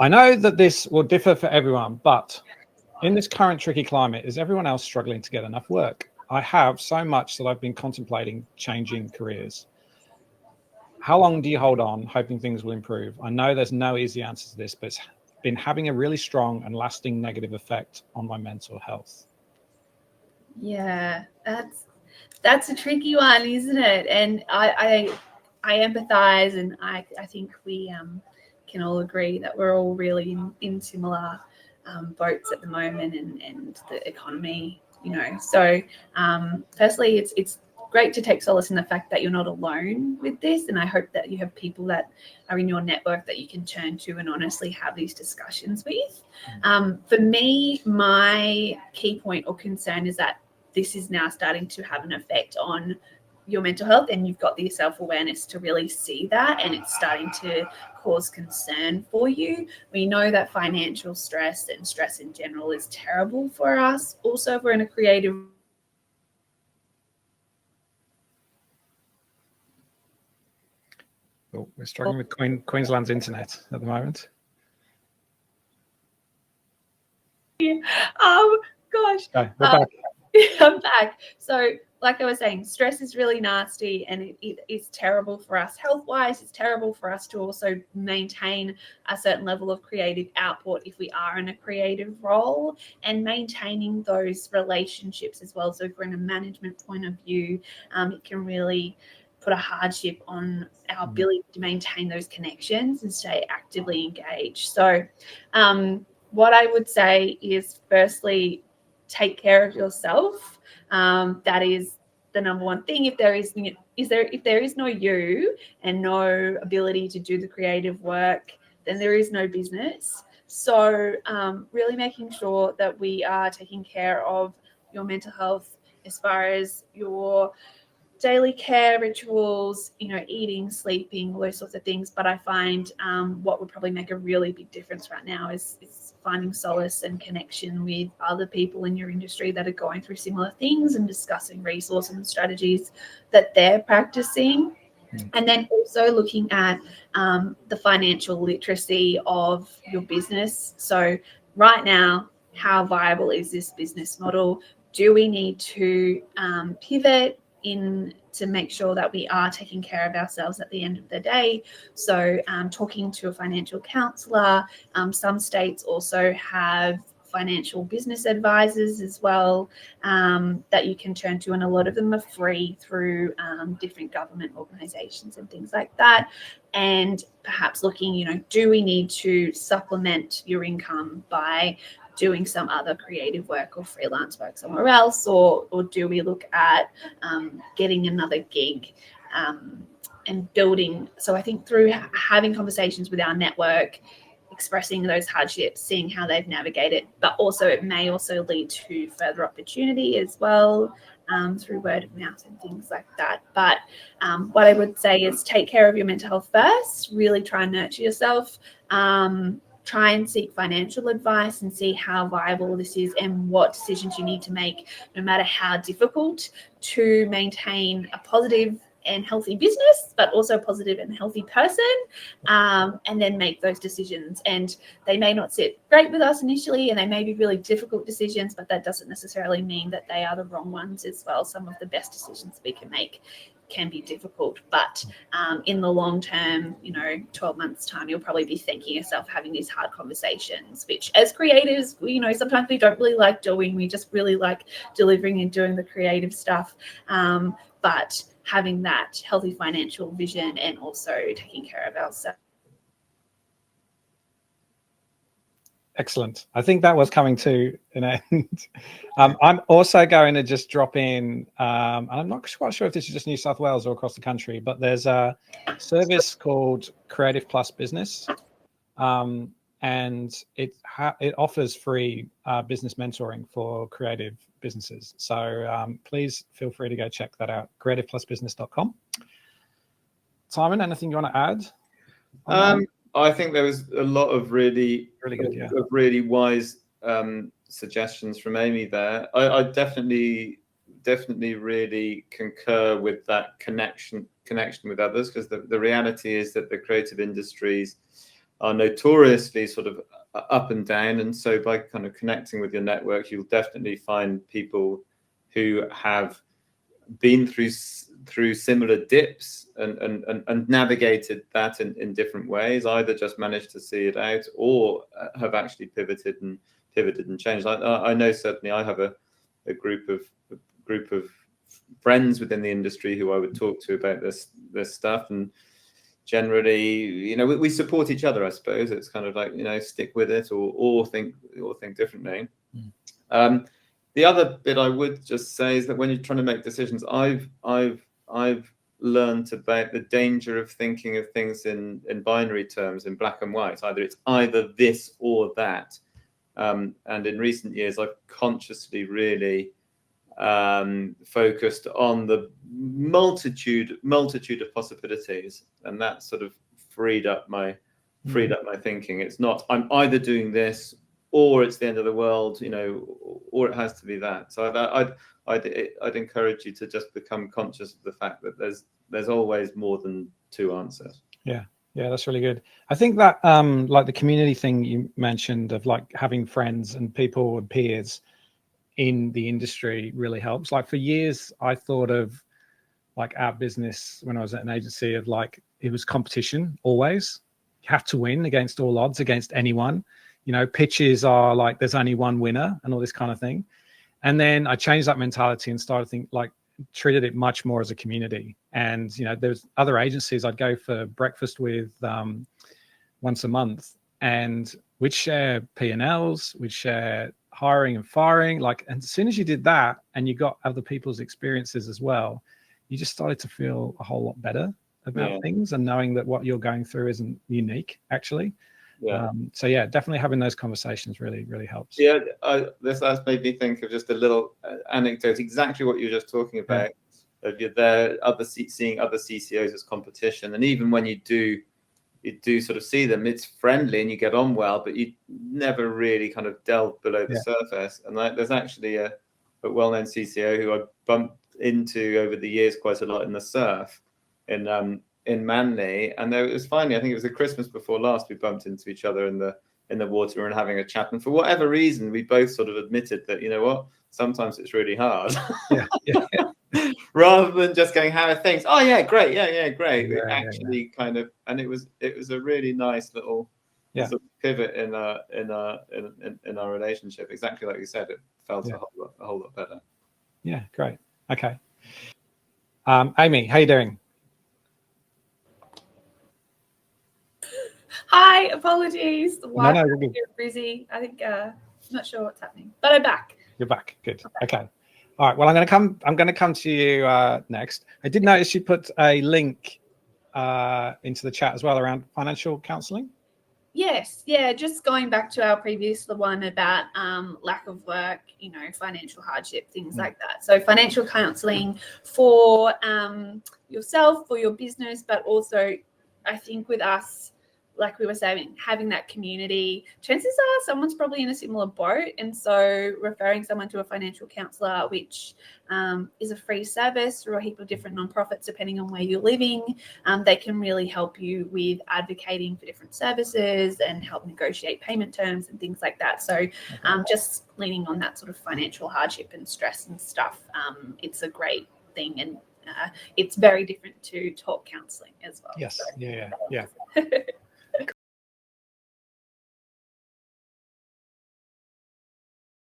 I know that this will differ for everyone, but in this current tricky climate, is everyone else struggling to get enough work? I have so much that I've been contemplating changing careers. How long do you hold on, hoping things will improve? I know there's no easy answer to this, but it's been having a really strong and lasting negative effect on my mental health. Yeah, that's a tricky one, isn't it? And I empathize, and I think we can all agree that we're all really in similar boats at the moment, and the economy, So firstly, it's great to take solace in the fact that you're not alone with this, and I hope that you have people that are in your network that you can turn to and honestly have these discussions with. For me, my key point or concern is that this is now starting to have an effect on your mental health, and you've got the self-awareness to really see that, and it's starting to cause concern for you. We know that financial stress and stress in general is terrible for us. Also, if we're in a creative We're struggling with Queensland's internet at the moment. Gosh. Okay, we're back. I'm back. So, like I was saying, stress is really nasty, and it's terrible for us health-wise. It's terrible for us to also maintain a certain level of creative output if we are in a creative role, and maintaining those relationships as well. So if we're in a management point of view, it can really put a hardship on our ability to maintain those connections and stay actively engaged. So what I would say is, firstly, take care of yourself. That is the number one thing. If there is no you and no ability to do the creative work, then there is no business. So really making sure that we are taking care of your mental health as far as your daily care rituals, eating, sleeping, all those sorts of things. But I find what would probably make a really big difference right now is finding solace and connection with other people in your industry that are going through similar things, and discussing resources and strategies that they're practicing. And then also looking at the financial literacy of your business. So right now, how viable is this business model? Do we need to pivot in to make sure that we are taking care of ourselves at the end of the day? So talking to a financial counsellor. Some states also have financial business advisors as well that you can turn to, and a lot of them are free through different government organizations and things like that. And perhaps looking, do we need to supplement your income by doing some other creative work or freelance work somewhere else, or do we look at getting another gig and building? So I think through having conversations with our network, expressing those hardships, seeing how they've navigated, but also it may also lead to further opportunity as well through word of mouth and things like that. But what I would say is take care of your mental health first, really try and nurture yourself. Try and seek financial advice and see how viable this is and what decisions you need to make, no matter how difficult, to maintain a positive and healthy business, but also a positive and healthy person, and then make those decisions. And they may not sit great with us initially, and they may be really difficult decisions, but that doesn't necessarily mean that they are the wrong ones as well. Some of the best decisions we can make can be difficult, but in the long term, 12 months time, you'll probably be thanking yourself for having these hard conversations, which as creatives, sometimes we don't really like doing. We just really like delivering and doing the creative stuff. But having that healthy financial vision and also taking care of ourselves. Excellent. I think that was coming to an end. I'm also going to just drop in, and I'm not quite sure if this is just New South Wales or across the country, but there's a service called Creative Plus Business, and it offers free business mentoring for creative businesses. So please feel free to go check that out, creativeplusbusiness.com. Simon, anything you want to add? I think there was a lot of really good, yeah. of really wise suggestions from Amy there. I definitely really concur with that connection with others, because the reality is that the creative industries notoriously sort of up and down. And so by kind of connecting with your network, you'll definitely find people who have been through similar dips and navigated that in different ways, either just managed to see it out or have actually pivoted and changed. I know certainly I have a group of friends within the industry who I would talk to about this stuff, and generally, we support each other. I suppose it's kind of like, stick with it or think differently. The other bit I would just say is that when you're trying to make decisions, I've learned about the danger of thinking of things in binary terms, in black and white. It's either this or that. And in recent years, I've consciously really focused on the multitude of possibilities, and that sort of freed up my thinking. It's not I'm either doing this or it's the end of the world, or it has to be that. So I'd encourage you to just become conscious of the fact that there's always more than two answers. Yeah, that's really good. I think that like the community thing you mentioned of like having friends and people and peers in the industry really helps. Like for years, I thought of like our business when I was at an agency of like, it was competition always. You have to win against all odds, against anyone. Pitches are like, there's only one winner and all this kind of thing. And then I changed that mentality and started thinking like, treated it much more as a community. And, there's other agencies I'd go for breakfast with once a month, and we'd share P&Ls, we'd share hiring and firing. Like, and as soon as you did that and you got other people's experiences as well, you just started to feel a whole lot better about things, and knowing that what you're going through isn't unique actually. So definitely having those conversations really, really helps. That's made me think of just a little anecdote, exactly what you were just talking about. If you're there, seeing other CCOs as competition, and even when you do sort of see them, it's friendly and you get on well, but you never really kind of delve below the surface. And there's actually a well-known CCO who I bumped into over the years quite a lot in the surf in Manly, and it was finally, I think it was the Christmas before last, we bumped into each other in the water and having a chat, and for whatever reason we both sort of admitted that sometimes it's really hard. Rather than just going, how are things? Oh yeah, great, great. We actually kind of, and it was a really nice little sort of pivot in our relationship. Exactly like you said, it felt a whole lot better. Yeah, great. Okay. Amy, how you doing? Hi, apologies. The No, Wi-Fi is busy. I think I'm not sure what's happening, but I'm back. You're back. Good. Okay. All right. Well, I'm going to come to you next. I did notice you put a link into the chat as well around financial counselling. Yes. Yeah. Just going back to our previous one about lack of work, financial hardship, things like that. So financial counselling for yourself, for your business, but also I think with us, like we were saying, having that community, chances are someone's probably in a similar boat. And so referring someone to a financial counsellor, which is a free service through a heap of different nonprofits, depending on where you're living, they can really help you with advocating for different services and help negotiate payment terms and things like that. So just leaning on that sort of financial hardship and stress and stuff, it's a great thing. And it's very different to talk counselling as well. Yes. So. Yeah.